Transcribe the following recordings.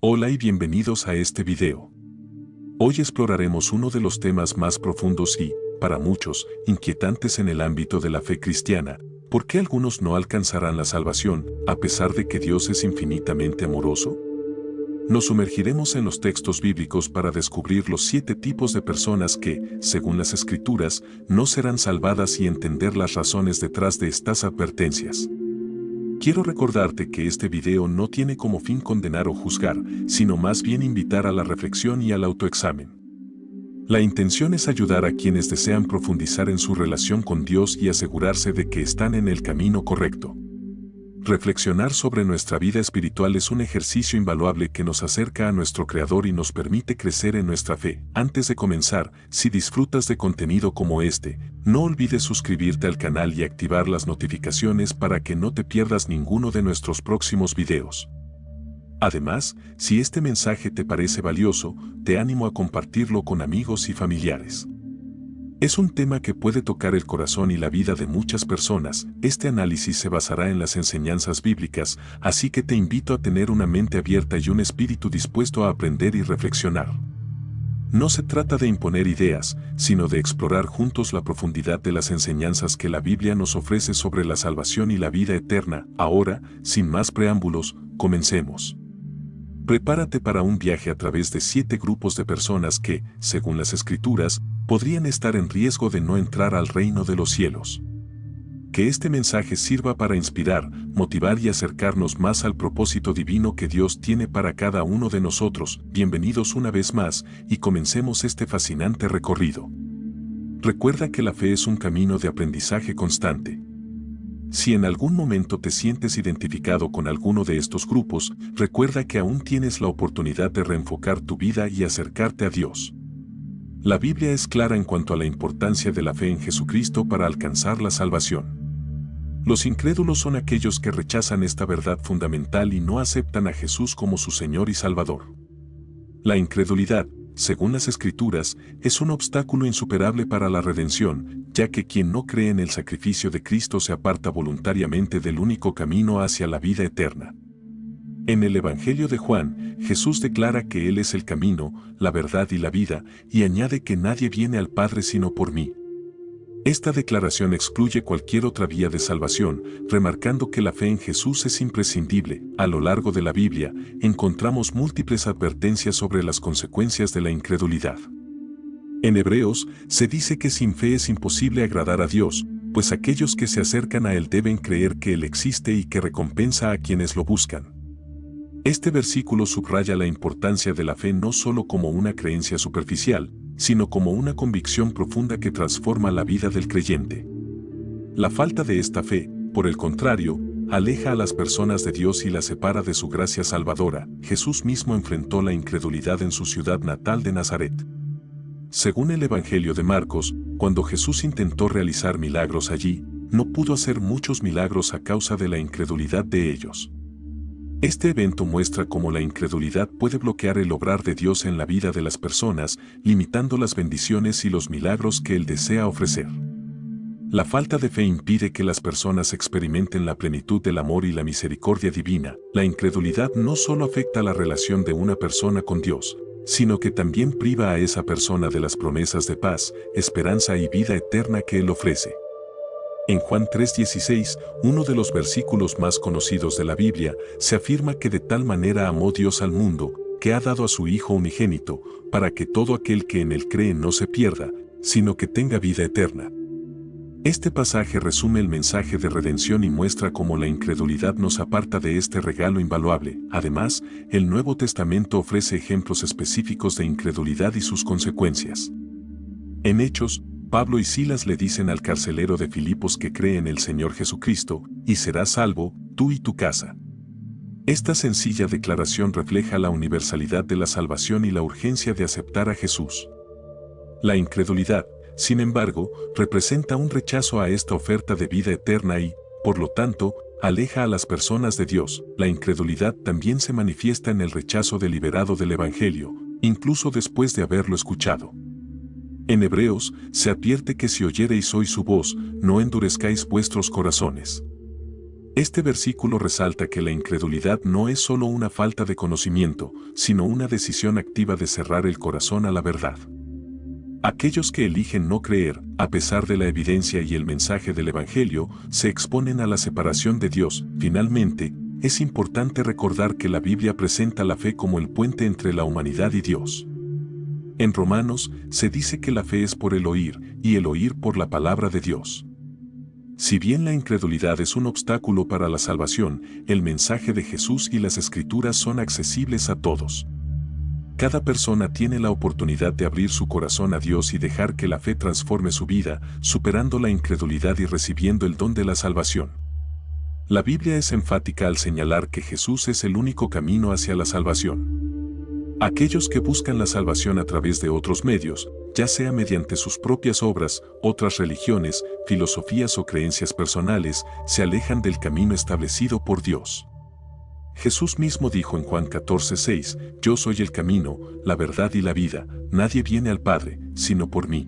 Hola y bienvenidos a este video. Hoy exploraremos uno de los temas más profundos y, para muchos, inquietantes en el ámbito de la fe cristiana: ¿por qué algunos no alcanzarán la salvación, a pesar de que Dios es infinitamente amoroso? Nos sumergiremos en los textos bíblicos para descubrir los 7 tipos de personas que, según las Escrituras, no serán salvadas y entender las razones detrás de estas advertencias. Quiero recordarte que este video no tiene como fin condenar o juzgar, sino más bien invitar a la reflexión y al autoexamen. La intención es ayudar a quienes desean profundizar en su relación con Dios y asegurarse de que están en el camino correcto. Reflexionar sobre nuestra vida espiritual es un ejercicio invaluable que nos acerca a nuestro Creador y nos permite crecer en nuestra fe. Antes de comenzar, si disfrutas de contenido como este, no olvides suscribirte al canal y activar las notificaciones para que no te pierdas ninguno de nuestros próximos videos. Además, si este mensaje te parece valioso, te animo a compartirlo con amigos y familiares. Es un tema que puede tocar el corazón y la vida de muchas personas. Este análisis se basará en las enseñanzas bíblicas, así que te invito a tener una mente abierta y un espíritu dispuesto a aprender y reflexionar. No se trata de imponer ideas, sino de explorar juntos la profundidad de las enseñanzas que la Biblia nos ofrece sobre la salvación y la vida eterna. Ahora, sin más preámbulos, comencemos. Prepárate para un viaje a través de 7 grupos de personas que, según las Escrituras, podrían estar en riesgo de no entrar al reino de los cielos. Que este mensaje sirva para inspirar, motivar y acercarnos más al propósito divino que Dios tiene para cada uno de nosotros. Bienvenidos una vez más, y comencemos este fascinante recorrido. Recuerda que la fe es un camino de aprendizaje constante. Si en algún momento te sientes identificado con alguno de estos grupos, recuerda que aún tienes la oportunidad de reenfocar tu vida y acercarte a Dios. La Biblia es clara en cuanto a la importancia de la fe en Jesucristo para alcanzar la salvación. Los incrédulos son aquellos que rechazan esta verdad fundamental y no aceptan a Jesús como su Señor y Salvador. La incredulidad, según las Escrituras, es un obstáculo insuperable para la redención, ya que quien no cree en el sacrificio de Cristo se aparta voluntariamente del único camino hacia la vida eterna. En el Evangelio de Juan, Jesús declara que Él es el camino, la verdad y la vida, y añade que nadie viene al Padre sino por mí. Esta declaración excluye cualquier otra vía de salvación, remarcando que la fe en Jesús es imprescindible. A lo largo de la Biblia, encontramos múltiples advertencias sobre las consecuencias de la incredulidad. En Hebreos, se dice que sin fe es imposible agradar a Dios, pues aquellos que se acercan a Él deben creer que Él existe y que recompensa a quienes lo buscan. Este versículo subraya la importancia de la fe no solo como una creencia superficial, sino como una convicción profunda que transforma la vida del creyente. La falta de esta fe, por el contrario, aleja a las personas de Dios y las separa de su gracia salvadora. Jesús mismo enfrentó la incredulidad en su ciudad natal de Nazaret. Según el Evangelio de Marcos, cuando Jesús intentó realizar milagros allí, no pudo hacer muchos milagros a causa de la incredulidad de ellos. Este evento muestra cómo la incredulidad puede bloquear el obrar de Dios en la vida de las personas, limitando las bendiciones y los milagros que Él desea ofrecer. La falta de fe impide que las personas experimenten la plenitud del amor y la misericordia divina. La incredulidad no solo afecta la relación de una persona con Dios, sino que también priva a esa persona de las promesas de paz, esperanza y vida eterna que Él ofrece. En Juan 3:16, uno de los versículos más conocidos de la Biblia, se afirma que de tal manera amó Dios al mundo, que ha dado a su Hijo unigénito, para que todo aquel que en Él cree no se pierda, sino que tenga vida eterna. Este pasaje resume el mensaje de redención y muestra cómo la incredulidad nos aparta de este regalo invaluable. Además, el Nuevo Testamento ofrece ejemplos específicos de incredulidad y sus consecuencias. En Hechos, Pablo y Silas le dicen al carcelero de Filipos que cree en el Señor Jesucristo, y serás salvo, tú y tu casa. Esta sencilla declaración refleja la universalidad de la salvación y la urgencia de aceptar a Jesús. La incredulidad, sin embargo, representa un rechazo a esta oferta de vida eterna y, por lo tanto, aleja a las personas de Dios. La incredulidad también se manifiesta en el rechazo deliberado del Evangelio, incluso después de haberlo escuchado. En Hebreos, se advierte que si oyereis hoy su voz, no endurezcáis vuestros corazones. Este versículo resalta que la incredulidad no es solo una falta de conocimiento, sino una decisión activa de cerrar el corazón a la verdad. Aquellos que eligen no creer, a pesar de la evidencia y el mensaje del Evangelio, se exponen a la separación de Dios. Finalmente, es importante recordar que la Biblia presenta la fe como el puente entre la humanidad y Dios. En Romanos, se dice que la fe es por el oír, y el oír por la palabra de Dios. Si bien la incredulidad es un obstáculo para la salvación, el mensaje de Jesús y las Escrituras son accesibles a todos. Cada persona tiene la oportunidad de abrir su corazón a Dios y dejar que la fe transforme su vida, superando la incredulidad y recibiendo el don de la salvación. La Biblia es enfática al señalar que Jesús es el único camino hacia la salvación. Aquellos que buscan la salvación a través de otros medios, ya sea mediante sus propias obras, otras religiones, filosofías o creencias personales, se alejan del camino establecido por Dios. Jesús mismo dijo en Juan 14:6, «Yo soy el camino, la verdad y la vida, nadie viene al Padre, sino por mí».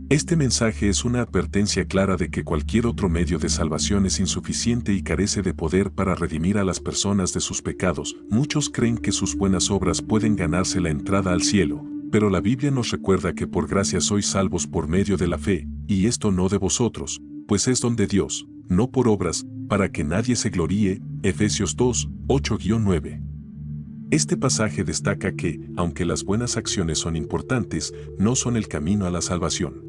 Este mensaje es una advertencia clara de que cualquier otro medio de salvación es insuficiente y carece de poder para redimir a las personas de sus pecados. Muchos creen que sus buenas obras pueden ganarse la entrada al cielo, pero la Biblia nos recuerda que por gracia sois salvos por medio de la fe, y esto no de vosotros, pues es don de Dios, no por obras, para que nadie se gloríe. Efesios 2, 8-9. Este pasaje destaca que, aunque las buenas acciones son importantes, no son el camino a la salvación.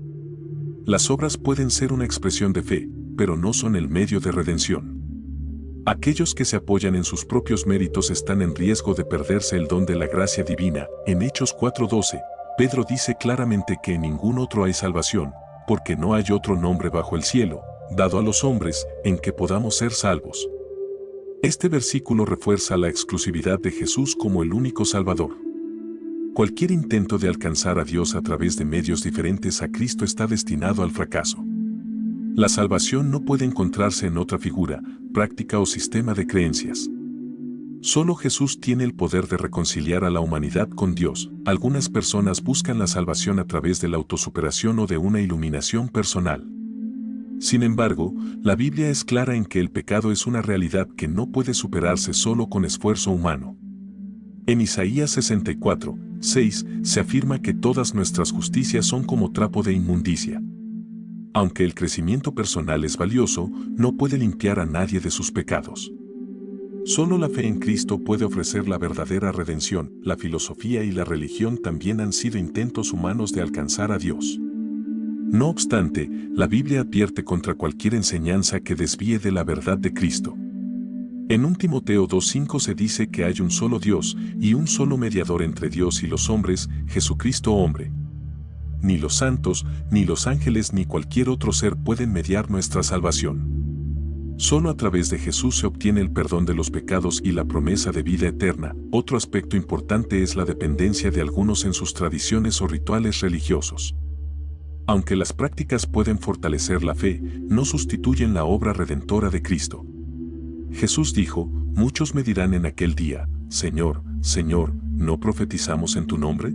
Las obras pueden ser una expresión de fe, pero no son el medio de redención. Aquellos que se apoyan en sus propios méritos están en riesgo de perderse el don de la gracia divina. En Hechos 4:12, Pedro dice claramente que en ningún otro hay salvación, porque no hay otro nombre bajo el cielo, dado a los hombres, en que podamos ser salvos. Este versículo refuerza la exclusividad de Jesús como el único Salvador. Cualquier intento de alcanzar a Dios a través de medios diferentes a Cristo está destinado al fracaso. La salvación no puede encontrarse en otra figura, práctica o sistema de creencias. Solo Jesús tiene el poder de reconciliar a la humanidad con Dios. Algunas personas buscan la salvación a través de la autosuperación o de una iluminación personal. Sin embargo, la Biblia es clara en que el pecado es una realidad que no puede superarse solo con esfuerzo humano. En Isaías 64:6 se afirma que todas nuestras justicias son como trapo de inmundicia. Aunque el crecimiento personal es valioso, no puede limpiar a nadie de sus pecados. Solo la fe en Cristo puede ofrecer la verdadera redención. La filosofía y la religión también han sido intentos humanos de alcanzar a Dios. No obstante, la Biblia advierte contra cualquier enseñanza que desvíe de la verdad de Cristo. En 1 Timoteo 2:5 se dice que hay un solo Dios y un solo mediador entre Dios y los hombres, Jesucristo hombre. Ni los santos, ni los ángeles ni cualquier otro ser pueden mediar nuestra salvación. Solo a través de Jesús se obtiene el perdón de los pecados y la promesa de vida eterna. Otro aspecto importante es la dependencia de algunos en sus tradiciones o rituales religiosos. Aunque las prácticas pueden fortalecer la fe, no sustituyen la obra redentora de Cristo. Jesús dijo, «Muchos me dirán en aquel día, Señor, Señor, ¿no profetizamos en tu nombre?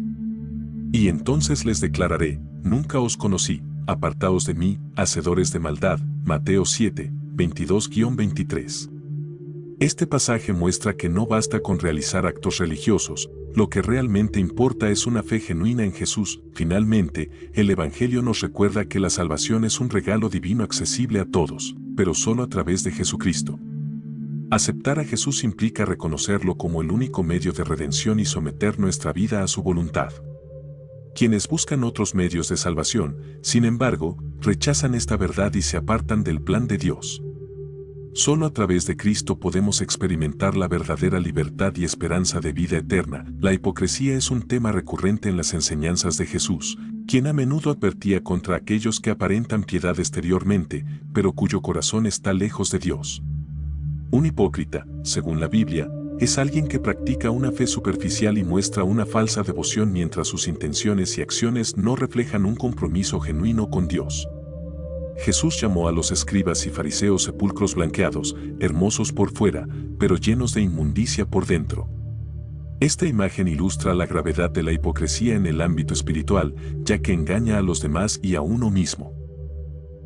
Y entonces les declararé, nunca os conocí, apartaos de mí, hacedores de maldad». Mateo 7, 22-23. Este pasaje muestra que no basta con realizar actos religiosos, lo que realmente importa es una fe genuina en Jesús. Finalmente, el Evangelio nos recuerda que la salvación es un regalo divino accesible a todos, pero solo a través de Jesucristo. Aceptar a Jesús implica reconocerlo como el único medio de redención y someter nuestra vida a su voluntad. Quienes buscan otros medios de salvación, sin embargo, rechazan esta verdad y se apartan del plan de Dios. Solo a través de Cristo podemos experimentar la verdadera libertad y esperanza de vida eterna. La hipocresía es un tema recurrente en las enseñanzas de Jesús, quien a menudo advertía contra aquellos que aparentan piedad exteriormente, pero cuyo corazón está lejos de Dios. Un hipócrita, según la Biblia, es alguien que practica una fe superficial y muestra una falsa devoción mientras sus intenciones y acciones no reflejan un compromiso genuino con Dios. Jesús llamó a los escribas y fariseos sepulcros blanqueados, hermosos por fuera, pero llenos de inmundicia por dentro. Esta imagen ilustra la gravedad de la hipocresía en el ámbito espiritual, ya que engaña a los demás y a uno mismo.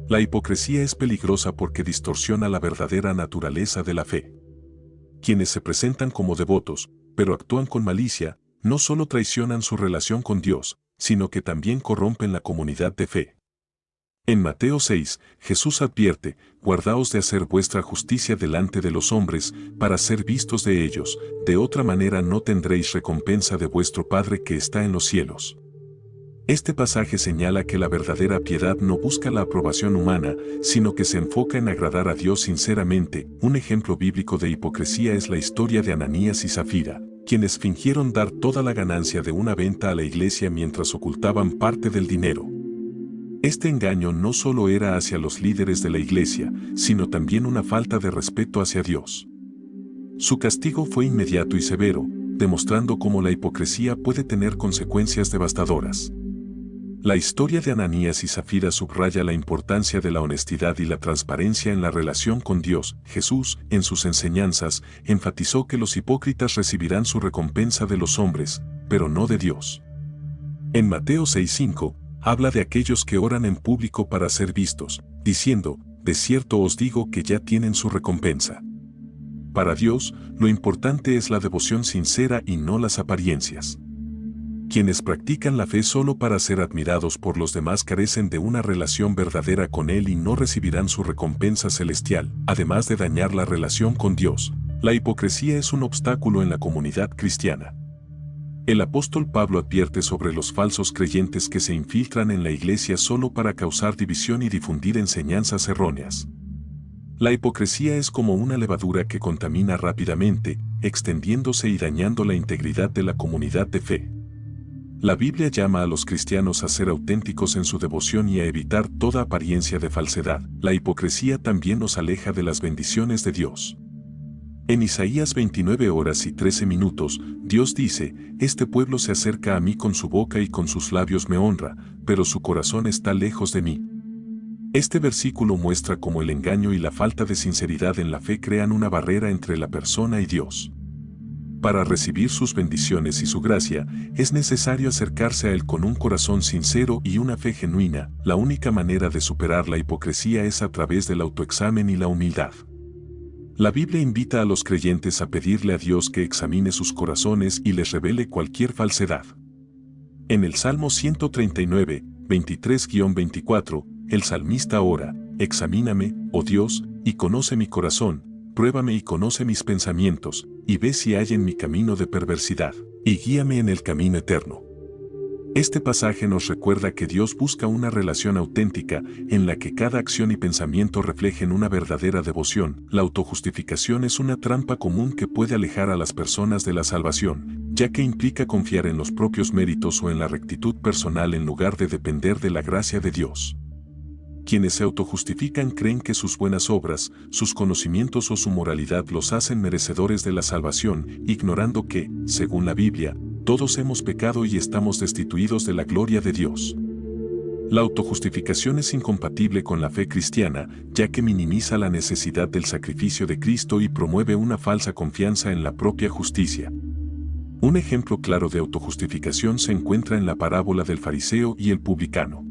La hipocresía es peligrosa porque distorsiona la verdadera naturaleza de la fe. Quienes se presentan como devotos, pero actúan con malicia, no solo traicionan su relación con Dios, sino que también corrompen la comunidad de fe. En Mateo 6, Jesús advierte: guardaos de hacer vuestra justicia delante de los hombres, para ser vistos de ellos, de otra manera no tendréis recompensa de vuestro Padre que está en los cielos. Este pasaje señala que la verdadera piedad no busca la aprobación humana, sino que se enfoca en agradar a Dios sinceramente. Un ejemplo bíblico de hipocresía es la historia de Ananías y Zafira, quienes fingieron dar toda la ganancia de una venta a la iglesia mientras ocultaban parte del dinero. Este engaño no solo era hacia los líderes de la iglesia, sino también una falta de respeto hacia Dios. Su castigo fue inmediato y severo, demostrando cómo la hipocresía puede tener consecuencias devastadoras. La historia de Ananías y Zafira subraya la importancia de la honestidad y la transparencia en la relación con Dios. Jesús, en sus enseñanzas, enfatizó que los hipócritas recibirán su recompensa de los hombres, pero no de Dios. En Mateo 6:5, habla de aquellos que oran en público para ser vistos, diciendo: de cierto os digo que ya tienen su recompensa. Para Dios, lo importante es la devoción sincera y no las apariencias. Quienes practican la fe solo para ser admirados por los demás carecen de una relación verdadera con Él y no recibirán su recompensa celestial. Además de dañar la relación con Dios, la hipocresía es un obstáculo en la comunidad cristiana. El apóstol Pablo advierte sobre los falsos creyentes que se infiltran en la iglesia solo para causar división y difundir enseñanzas erróneas. La hipocresía es como una levadura que contamina rápidamente, extendiéndose y dañando la integridad de la comunidad de fe. La Biblia llama a los cristianos a ser auténticos en su devoción y a evitar toda apariencia de falsedad. La hipocresía también nos aleja de las bendiciones de Dios. En Isaías 29:13, Dios dice: este pueblo se acerca a mí con su boca y con sus labios me honra, pero su corazón está lejos de mí. Este versículo muestra cómo el engaño y la falta de sinceridad en la fe crean una barrera entre la persona y Dios. Para recibir sus bendiciones y su gracia, es necesario acercarse a Él con un corazón sincero y una fe genuina. La única manera de superar la hipocresía es a través del autoexamen y la humildad. La Biblia invita a los creyentes a pedirle a Dios que examine sus corazones y les revele cualquier falsedad. En el Salmo 139, 23-24, el salmista ora: examíname, oh Dios, y conoce mi corazón, pruébame y conoce mis pensamientos, y ve si hay en mi camino de perversidad, y guíame en el camino eterno. Este pasaje nos recuerda que Dios busca una relación auténtica, en la que cada acción y pensamiento reflejen una verdadera devoción. La autojustificación es una trampa común que puede alejar a las personas de la salvación, ya que implica confiar en los propios méritos o en la rectitud personal en lugar de depender de la gracia de Dios. Quienes se autojustifican creen que sus buenas obras, sus conocimientos o su moralidad los hacen merecedores de la salvación, ignorando que, según la Biblia, todos hemos pecado y estamos destituidos de la gloria de Dios. La autojustificación es incompatible con la fe cristiana, ya que minimiza la necesidad del sacrificio de Cristo y promueve una falsa confianza en la propia justicia. Un ejemplo claro de autojustificación se encuentra en la parábola del fariseo y el publicano.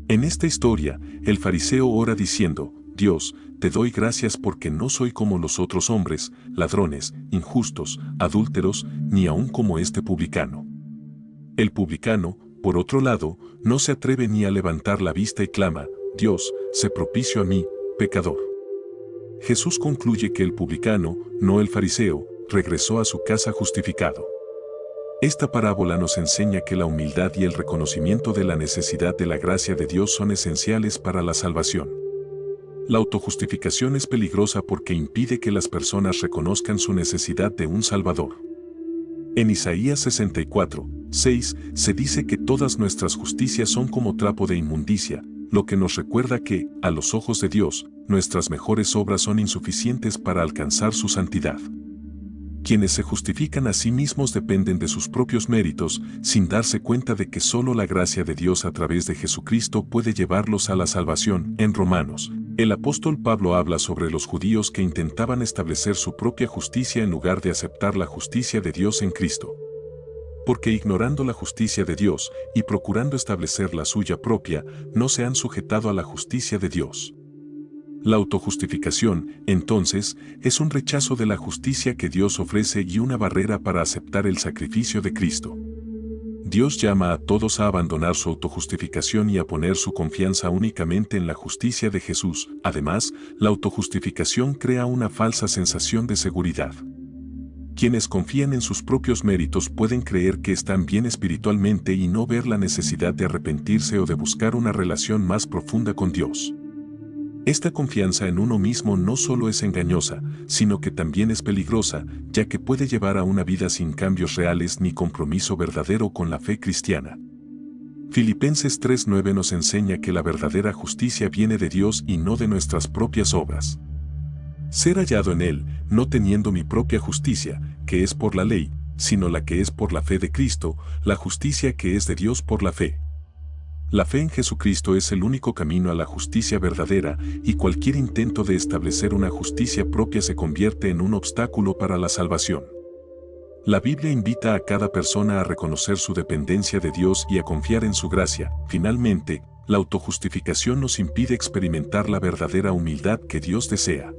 En esta historia, el fariseo ora diciendo: Dios, te doy gracias porque no soy como los otros hombres, ladrones, injustos, adúlteros, ni aun como este publicano. El publicano, por otro lado, no se atreve ni a levantar la vista y clama: Dios, sé propicio a mí, pecador. Jesús concluye que el publicano, no el fariseo, regresó a su casa justificado. Esta parábola nos enseña que la humildad y el reconocimiento de la necesidad de la gracia de Dios son esenciales para la salvación. La autojustificación es peligrosa porque impide que las personas reconozcan su necesidad de un Salvador. En Isaías 64:6 se dice que todas nuestras justicias son como trapo de inmundicia, lo que nos recuerda que, a los ojos de Dios, nuestras mejores obras son insuficientes para alcanzar su santidad. Quienes se justifican a sí mismos dependen de sus propios méritos, sin darse cuenta de que solo la gracia de Dios a través de Jesucristo puede llevarlos a la salvación. En Romanos, el apóstol Pablo habla sobre los judíos que intentaban establecer su propia justicia en lugar de aceptar la justicia de Dios en Cristo. porque ignorando la justicia de Dios y procurando establecer la suya propia, no se han sujetado a la justicia de Dios. La autojustificación, entonces, es un rechazo de la justicia que Dios ofrece y una barrera para aceptar el sacrificio de Cristo. Dios llama a todos a abandonar su autojustificación y a poner su confianza únicamente en la justicia de Jesús. Además, la autojustificación crea una falsa sensación de seguridad. Quienes confían en sus propios méritos pueden creer que están bien espiritualmente y no ver la necesidad de arrepentirse o de buscar una relación más profunda con Dios. Esta confianza en uno mismo no solo es engañosa, sino que también es peligrosa, ya que puede llevar a una vida sin cambios reales ni compromiso verdadero con la fe cristiana. Filipenses 3:9 nos enseña que la verdadera justicia viene de Dios y no de nuestras propias obras. Ser hallado en Él, no teniendo mi propia justicia, que es por la ley, sino la que es por la fe de Cristo, la justicia que es de Dios por la fe. La fe en Jesucristo es el único camino a la justicia verdadera, y cualquier intento de establecer una justicia propia se convierte en un obstáculo para la salvación. La Biblia invita a cada persona a reconocer su dependencia de Dios y a confiar en su gracia. Finalmente, la autojustificación nos impide experimentar la verdadera humildad que Dios desea.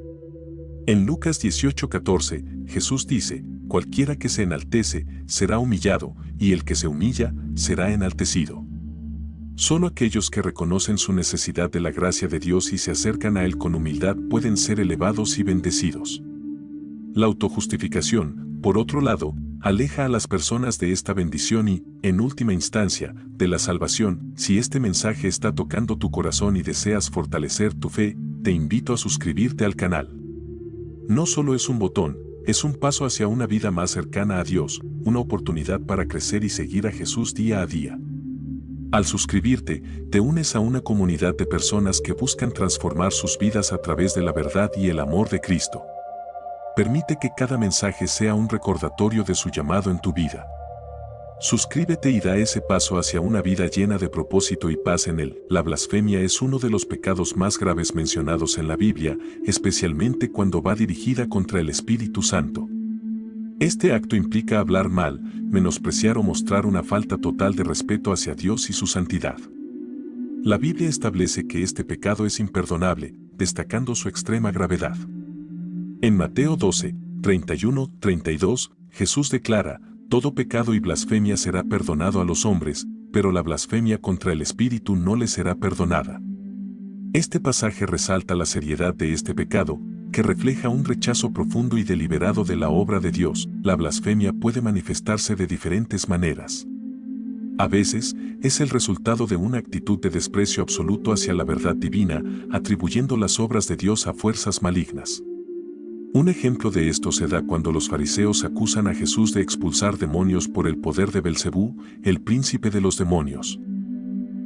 En Lucas 18:14, Jesús dice: cualquiera que se enaltece será humillado, y el que se humilla será enaltecido. Solo aquellos que reconocen su necesidad de la gracia de Dios y se acercan a Él con humildad pueden ser elevados y bendecidos. La autojustificación, por otro lado, aleja a las personas de esta bendición y, en última instancia, de la salvación. Si este mensaje está tocando tu corazón y deseas fortalecer tu fe, te invito a suscribirte al canal. No solo es un botón, es un paso hacia una vida más cercana a Dios, una oportunidad para crecer y seguir a Jesús día a día. Al suscribirte, te unes a una comunidad de personas que buscan transformar sus vidas a través de la verdad y el amor de Cristo. Permite que cada mensaje sea un recordatorio de su llamado en tu vida. Suscríbete y da ese paso hacia una vida llena de propósito y paz en Él. La blasfemia es uno de los pecados más graves mencionados en la Biblia, especialmente cuando va dirigida contra el Espíritu Santo. Este acto implica hablar mal, menospreciar o mostrar una falta total de respeto hacia Dios y su santidad. La Biblia establece que este pecado es imperdonable, destacando su extrema gravedad. En Mateo 12, 31-32, Jesús declara: todo pecado y blasfemia será perdonado a los hombres, pero la blasfemia contra el Espíritu no le será perdonada. Este pasaje resalta la seriedad de este pecado, que refleja un rechazo profundo y deliberado de la obra de Dios. La blasfemia puede manifestarse de diferentes maneras. A veces, es el resultado de una actitud de desprecio absoluto hacia la verdad divina, atribuyendo las obras de Dios a fuerzas malignas. Un ejemplo de esto se da cuando los fariseos acusan a Jesús de expulsar demonios por el poder de Belcebú, el príncipe de los demonios.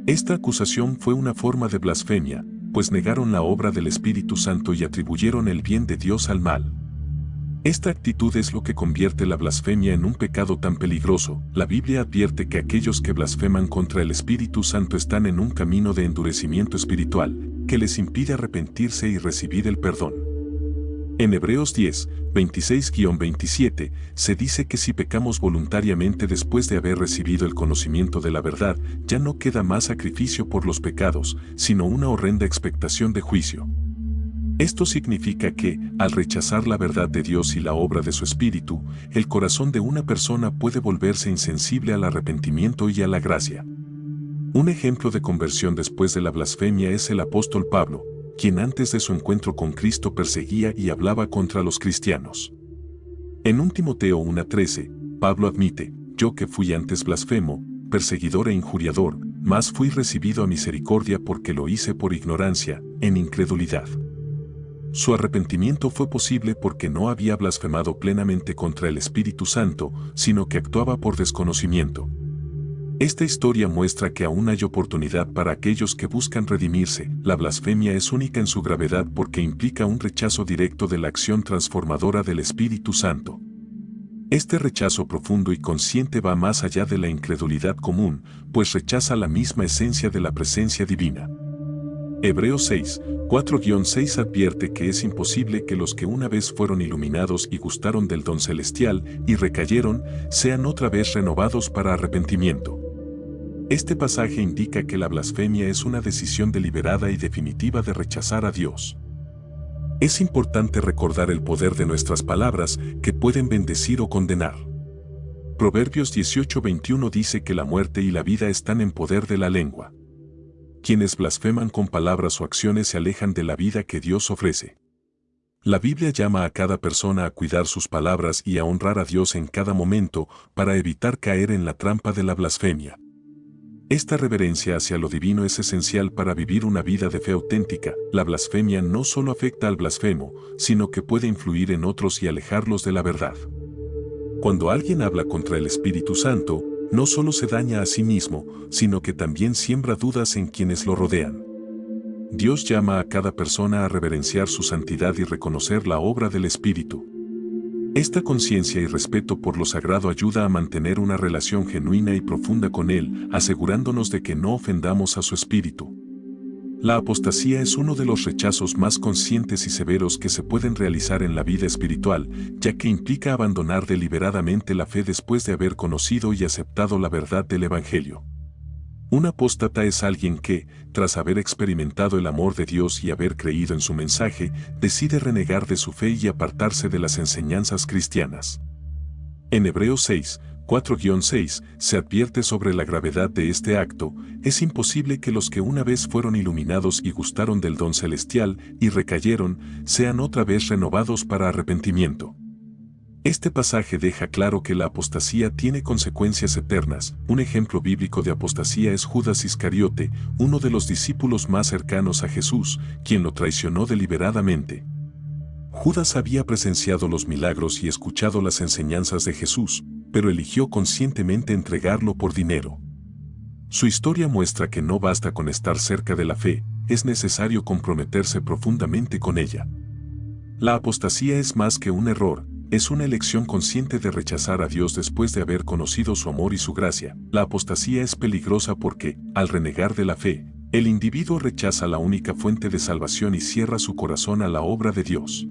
Esta acusación fue una forma de blasfemia, pues negaron la obra del Espíritu Santo y atribuyeron el bien de Dios al mal. Esta actitud es lo que convierte la blasfemia en un pecado tan peligroso. La Biblia advierte que aquellos que blasfeman contra el Espíritu Santo están en un camino de endurecimiento espiritual, que les impide arrepentirse y recibir el perdón. En Hebreos 10, 26-27, se dice que si pecamos voluntariamente después de haber recibido el conocimiento de la verdad, ya no queda más sacrificio por los pecados, sino una horrenda expectación de juicio. Esto significa que, al rechazar la verdad de Dios y la obra de su Espíritu, el corazón de una persona puede volverse insensible al arrepentimiento y a la gracia. Un ejemplo de conversión después de la blasfemia es el apóstol Pablo, quien antes de su encuentro con Cristo perseguía y hablaba contra los cristianos. En 1 Timoteo 1:13, Pablo admite: yo que fui antes blasfemo, perseguidor e injuriador, mas fui recibido a misericordia porque lo hice por ignorancia, en incredulidad. Su arrepentimiento fue posible porque no había blasfemado plenamente contra el Espíritu Santo, sino que actuaba por desconocimiento. Esta historia muestra que aún hay oportunidad para aquellos que buscan redimirse. La blasfemia es única en su gravedad porque implica un rechazo directo de la acción transformadora del Espíritu Santo. Este rechazo profundo y consciente va más allá de la incredulidad común, pues rechaza la misma esencia de la presencia divina. Hebreos 6, 4-6 advierte que es imposible que los que una vez fueron iluminados y gustaron del don celestial y recayeron, sean otra vez renovados para arrepentimiento. Este pasaje indica que la blasfemia es una decisión deliberada y definitiva de rechazar a Dios. Es importante recordar el poder de nuestras palabras que pueden bendecir o condenar. Proverbios 18:21 dice que la muerte y la vida están en poder de la lengua. Quienes blasfeman con palabras o acciones se alejan de la vida que Dios ofrece. La Biblia llama a cada persona a cuidar sus palabras y a honrar a Dios en cada momento para evitar caer en la trampa de la blasfemia. Esta reverencia hacia lo divino es esencial para vivir una vida de fe auténtica. La blasfemia no solo afecta al blasfemo, sino que puede influir en otros y alejarlos de la verdad. Cuando alguien habla contra el Espíritu Santo, no solo se daña a sí mismo, sino que también siembra dudas en quienes lo rodean. Dios llama a cada persona a reverenciar su santidad y reconocer la obra del Espíritu. Esta conciencia y respeto por lo sagrado ayuda a mantener una relación genuina y profunda con Él, asegurándonos de que no ofendamos a su Espíritu. La apostasía es uno de los rechazos más conscientes y severos que se pueden realizar en la vida espiritual, ya que implica abandonar deliberadamente la fe después de haber conocido y aceptado la verdad del Evangelio. Un apóstata es alguien que, tras haber experimentado el amor de Dios y haber creído en su mensaje, decide renegar de su fe y apartarse de las enseñanzas cristianas. En Hebreos 6, 4-6 se advierte sobre la gravedad de este acto. Es imposible que los que una vez fueron iluminados y gustaron del don celestial y recayeron, sean otra vez renovados para arrepentimiento. Este pasaje deja claro que la apostasía tiene consecuencias eternas. Un ejemplo bíblico de apostasía es Judas Iscariote, uno de los discípulos más cercanos a Jesús, quien lo traicionó deliberadamente. Judas había presenciado los milagros y escuchado las enseñanzas de Jesús, pero eligió conscientemente entregarlo por dinero. Su historia muestra que no basta con estar cerca de la fe, es necesario comprometerse profundamente con ella. La apostasía es más que un error, es una elección consciente de rechazar a Dios después de haber conocido su amor y su gracia. La apostasía es peligrosa porque, al renegar de la fe, el individuo rechaza la única fuente de salvación y cierra su corazón a la obra de Dios.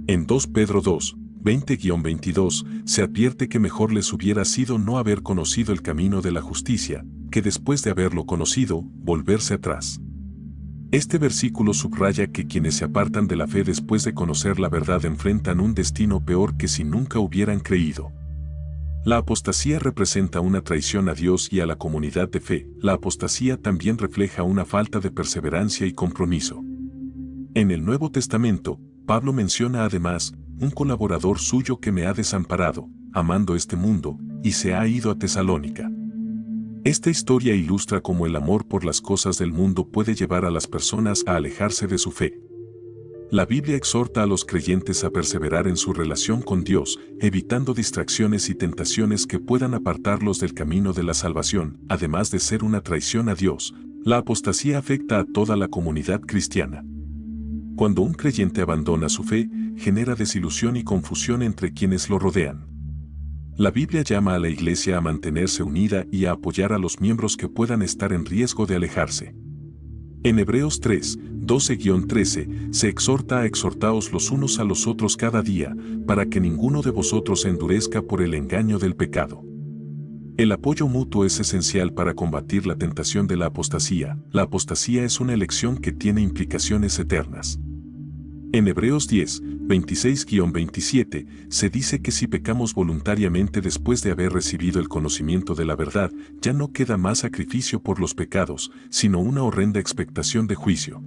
En 2 Pedro 2, 20-22, se advierte que mejor les hubiera sido no haber conocido el camino de la justicia, que después de haberlo conocido, volverse atrás. Este versículo subraya que quienes se apartan de la fe después de conocer la verdad enfrentan un destino peor que si nunca hubieran creído. La apostasía representa una traición a Dios y a la comunidad de fe. La apostasía también refleja una falta de perseverancia y compromiso. En el Nuevo Testamento, Pablo menciona además, un colaborador suyo que me ha desamparado, amando este mundo, y se ha ido a Tesalónica. Esta historia ilustra cómo el amor por las cosas del mundo puede llevar a las personas a alejarse de su fe. La Biblia exhorta a los creyentes a perseverar en su relación con Dios, evitando distracciones y tentaciones que puedan apartarlos del camino de la salvación. Además de ser una traición a Dios, la apostasía afecta a toda la comunidad cristiana. Cuando un creyente abandona su fe, genera desilusión y confusión entre quienes lo rodean. La Biblia llama a la Iglesia a mantenerse unida y a apoyar a los miembros que puedan estar en riesgo de alejarse. En Hebreos 3, 12-13, se exhorta a exhortaos los unos a los otros cada día, para que ninguno de vosotros se endurezca por el engaño del pecado. El apoyo mutuo es esencial para combatir la tentación de la apostasía. La apostasía es una elección que tiene implicaciones eternas. En Hebreos 10, 26-27, se dice que si pecamos voluntariamente después de haber recibido el conocimiento de la verdad, ya no queda más sacrificio por los pecados, sino una horrenda expectación de juicio.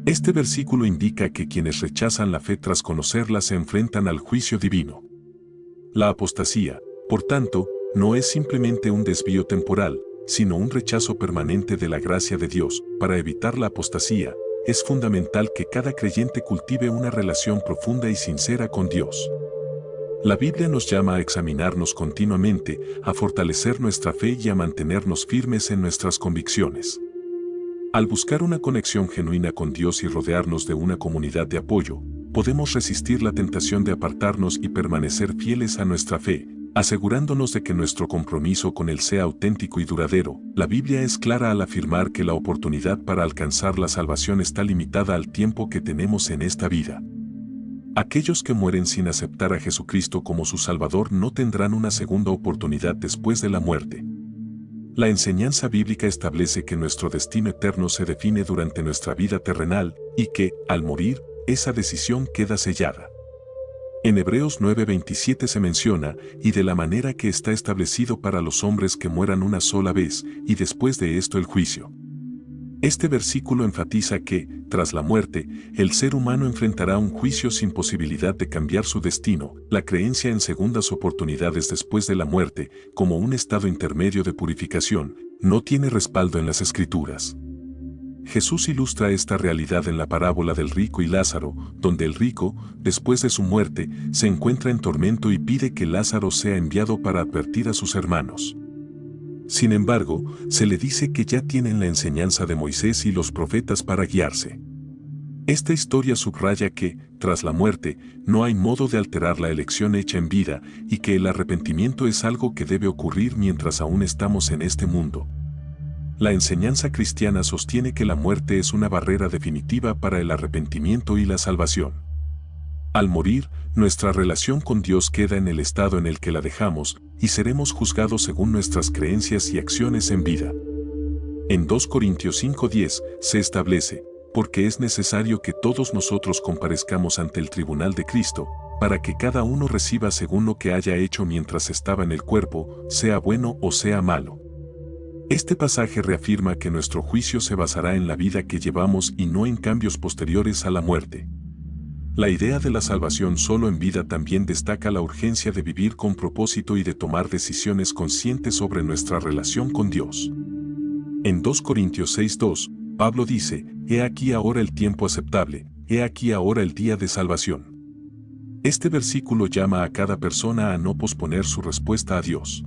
Este versículo indica que quienes rechazan la fe tras conocerla se enfrentan al juicio divino. La apostasía, por tanto, no es simplemente un desvío temporal, sino un rechazo permanente de la gracia de Dios. Para evitar la apostasía, es fundamental que cada creyente cultive una relación profunda y sincera con Dios. La Biblia nos llama a examinarnos continuamente, a fortalecer nuestra fe y a mantenernos firmes en nuestras convicciones. Al buscar una conexión genuina con Dios y rodearnos de una comunidad de apoyo, podemos resistir la tentación de apartarnos y permanecer fieles a nuestra fe. asegurándonos de que nuestro compromiso con Él sea auténtico y duradero. La Biblia es clara al afirmar que la oportunidad para alcanzar la salvación está limitada al tiempo que tenemos en esta vida. Aquellos que mueren sin aceptar a Jesucristo como su Salvador no tendrán una segunda oportunidad después de la muerte. La enseñanza bíblica establece que nuestro destino eterno se define durante nuestra vida terrenal y que, al morir, esa decisión queda sellada. En Hebreos 9:27 se menciona, y de la manera que está establecido para los hombres que mueran una sola vez, y después de esto el juicio. Este versículo enfatiza que, tras la muerte, el ser humano enfrentará un juicio sin posibilidad de cambiar su destino. La creencia en segundas oportunidades después de la muerte, como un estado intermedio de purificación, no tiene respaldo en las Escrituras. Jesús ilustra esta realidad en la parábola del rico y Lázaro, donde el rico, después de su muerte, se encuentra en tormento y pide que Lázaro sea enviado para advertir a sus hermanos. Sin embargo, se le dice que ya tienen la enseñanza de Moisés y los profetas para guiarse. Esta historia subraya que, tras la muerte, no hay modo de alterar la elección hecha en vida y que el arrepentimiento es algo que debe ocurrir mientras aún estamos en este mundo. La enseñanza cristiana sostiene que la muerte es una barrera definitiva para el arrepentimiento y la salvación. Al morir, nuestra relación con Dios queda en el estado en el que la dejamos y seremos juzgados según nuestras creencias y acciones en vida. En 2 Corintios 5:10 se establece, porque es necesario que todos nosotros comparezcamos ante el tribunal de Cristo, para que cada uno reciba según lo que haya hecho mientras estaba en el cuerpo, sea bueno o sea malo. Este pasaje reafirma que nuestro juicio se basará en la vida que llevamos y no en cambios posteriores a la muerte. La idea de la salvación solo en vida también destaca la urgencia de vivir con propósito y de tomar decisiones conscientes sobre nuestra relación con Dios. En 2 Corintios 6:2, Pablo dice, «He aquí ahora el tiempo aceptable, he aquí ahora el día de salvación». Este versículo llama a cada persona a no posponer su respuesta a Dios.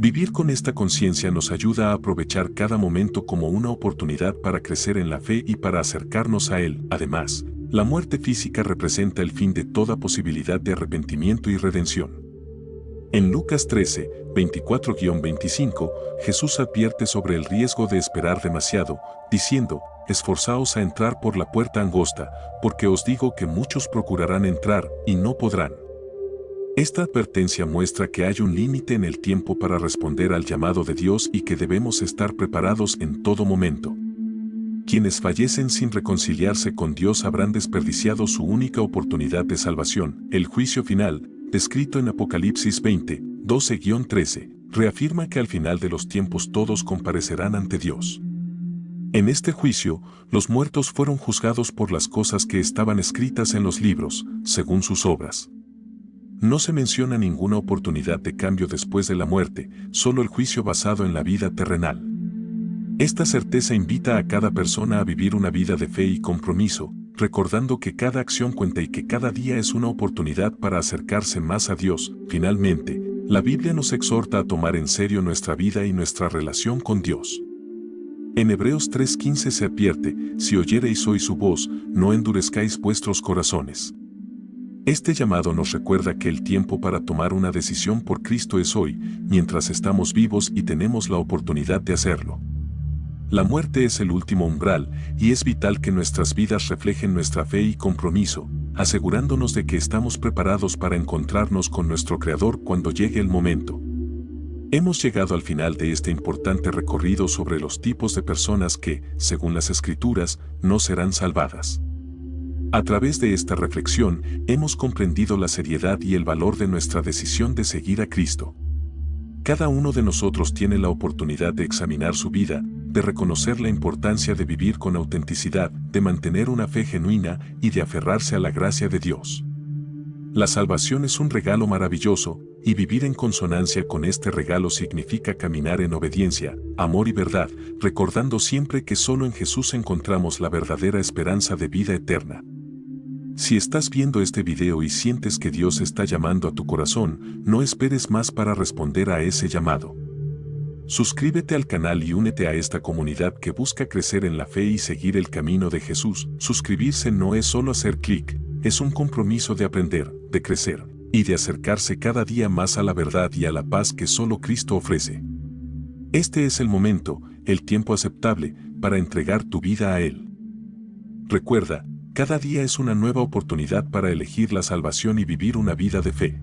Vivir con esta conciencia nos ayuda a aprovechar cada momento como una oportunidad para crecer en la fe y para acercarnos a Él. Además, la muerte física representa el fin de toda posibilidad de arrepentimiento y redención. En Lucas 13, 24-25, Jesús advierte sobre el riesgo de esperar demasiado, diciendo, «Esforzaos a entrar por la puerta angosta, porque os digo que muchos procurarán entrar y no podrán». Esta advertencia muestra que hay un límite en el tiempo para responder al llamado de Dios y que debemos estar preparados en todo momento. Quienes fallecen sin reconciliarse con Dios habrán desperdiciado su única oportunidad de salvación. El juicio final, descrito en Apocalipsis 20, 12-13, reafirma que al final de los tiempos todos comparecerán ante Dios. En este juicio, los muertos fueron juzgados por las cosas que estaban escritas en los libros, según sus obras. No se menciona ninguna oportunidad de cambio después de la muerte, solo el juicio basado en la vida terrenal. Esta certeza invita a cada persona a vivir una vida de fe y compromiso, recordando que cada acción cuenta y que cada día es una oportunidad para acercarse más a Dios. Finalmente, la Biblia nos exhorta a tomar en serio nuestra vida y nuestra relación con Dios. En Hebreos 3:15 se advierte, «Si oyereis hoy su voz, no endurezcáis vuestros corazones». Este llamado nos recuerda que el tiempo para tomar una decisión por Cristo es hoy, mientras estamos vivos y tenemos la oportunidad de hacerlo. La muerte es el último umbral, y es vital que nuestras vidas reflejen nuestra fe y compromiso, asegurándonos de que estamos preparados para encontrarnos con nuestro Creador cuando llegue el momento. Hemos llegado al final de este importante recorrido sobre los tipos de personas que, según las Escrituras, no serán salvadas. A través de esta reflexión, hemos comprendido la seriedad y el valor de nuestra decisión de seguir a Cristo. Cada uno de nosotros tiene la oportunidad de examinar su vida, de reconocer la importancia de vivir con autenticidad, de mantener una fe genuina y de aferrarse a la gracia de Dios. La salvación es un regalo maravilloso, y vivir en consonancia con este regalo significa caminar en obediencia, amor y verdad, recordando siempre que solo en Jesús encontramos la verdadera esperanza de vida eterna. Si estás viendo este video y sientes que Dios está llamando a tu corazón, no esperes más para responder a ese llamado. Suscríbete al canal y únete a esta comunidad que busca crecer en la fe y seguir el camino de Jesús. Suscribirse no es solo hacer clic, es un compromiso de aprender, de crecer y de acercarse cada día más a la verdad y a la paz que solo Cristo ofrece. Este es el momento, el tiempo aceptable, para entregar tu vida a Él. Recuerda, cada día es una nueva oportunidad para elegir la salvación y vivir una vida de fe.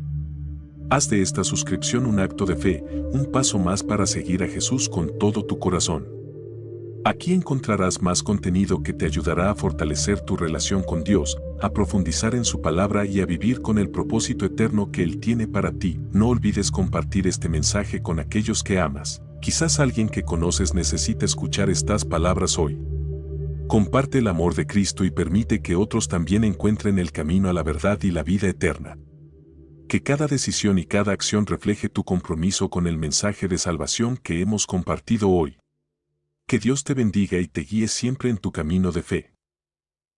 Haz de esta suscripción un acto de fe, un paso más para seguir a Jesús con todo tu corazón. Aquí encontrarás más contenido que te ayudará a fortalecer tu relación con Dios, a profundizar en su palabra y a vivir con el propósito eterno que Él tiene para ti. No olvides compartir este mensaje con aquellos que amas. Quizás alguien que conoces necesita escuchar estas palabras hoy. Comparte el amor de Cristo y permite que otros también encuentren el camino a la verdad y la vida eterna. Que cada decisión y cada acción refleje tu compromiso con el mensaje de salvación que hemos compartido hoy. Que Dios te bendiga y te guíe siempre en tu camino de fe.